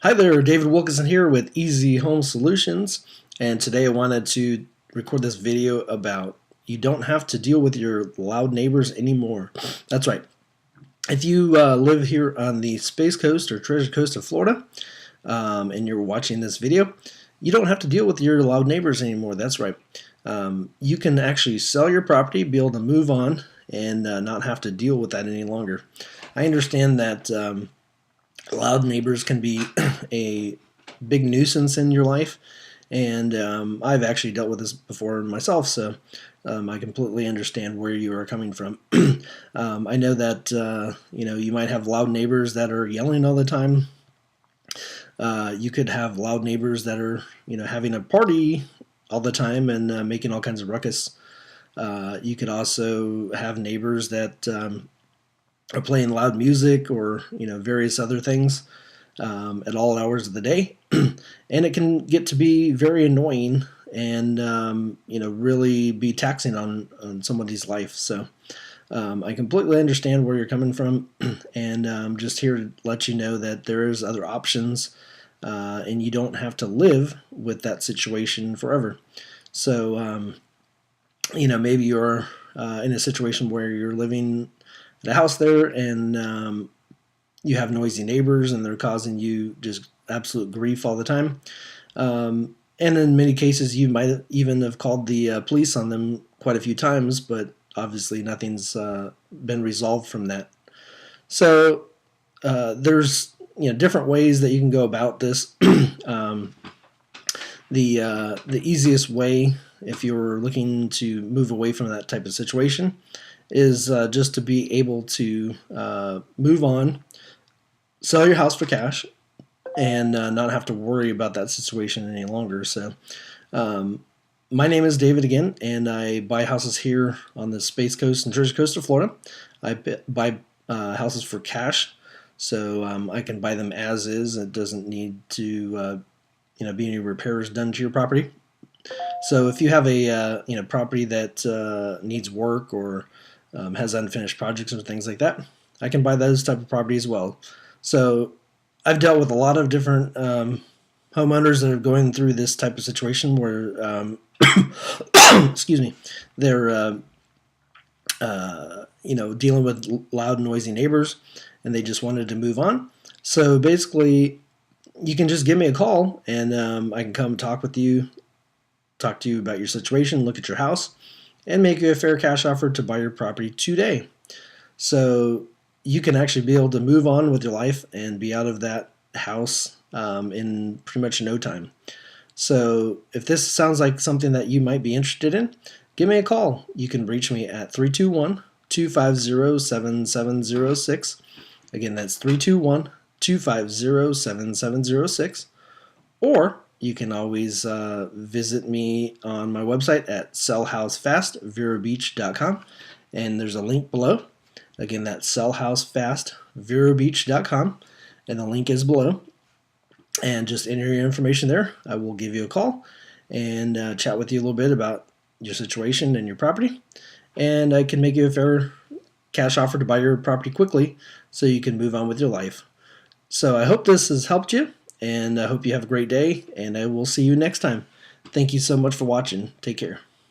Hi there, David Wilkison here with EzeeHomeSolutions, and today I wanted to record this video about you don't have to deal with your loud neighbors anymore. That's right. If you live here on the Space Coast or Treasure Coast of Florida, and you're watching this video, you don't have to deal with your loud neighbors anymore. That's right. You can actually sell your property, be able to move on, and not have to deal with that any longer. I understand that loud neighbors can be a big nuisance in your life, and I've actually dealt with this before myself, so I completely understand where you are coming from. I know that you might have loud neighbors that are yelling all the time. You could have loud neighbors that are having a party all the time and making all kinds of ruckus. You could also have neighbors that are playing loud music or various other things at all hours of the day, and it can get to be very annoying and really be taxing on somebody's life. So I completely understand where you're coming from, and I'm just here to let you know that there is other options, and you don't have to live with that situation forever. So maybe you're in a situation where you're living at a house there, and you have noisy neighbors, and they're causing you just absolute grief all the time. And in many cases, you might even have called the police on them quite a few times, but obviously nothing's been resolved from that. So there's different ways that you can go about this. The easiest way, if you're looking to move away from that type of situation, is just to be able to move on, sell your house for cash, and not have to worry about that situation any longer. So my name is David again, and I buy houses here on the Space Coast and Treasure Coast of Florida. I buy houses for cash, so I can buy them as is. It doesn't need to be any repairs done to your property. So if you have a property that needs work or has unfinished projects or things like that, I can buy those type of property as well. So I've dealt with a lot of different homeowners that are going through this type of situation where excuse me, they're dealing with loud, noisy neighbors, and they just wanted to move on. So basically, you can just give me a call, and I can come talk to you about your situation, look at your house, and make you a fair cash offer to buy your property today. So you can actually be able to move on with your life and be out of that house in pretty much no time. So if this sounds like something that you might be interested in, give me a call. You can reach me at 321-250-7706. Again, that's 321-250-7706. Or you can always visit me on my website at sellhousefastverabeach.com, and there's a link below. Again, that's sellhousefastverabeach.com, and the link is below. And just enter your information there. I will give you a call and chat with you a little bit about your situation and your property, and I can make you a fair cash offer to buy your property quickly so you can move on with your life. So I hope this has helped you, and I hope you have a great day, and I will see you next time. Thank you so much for watching. Take care.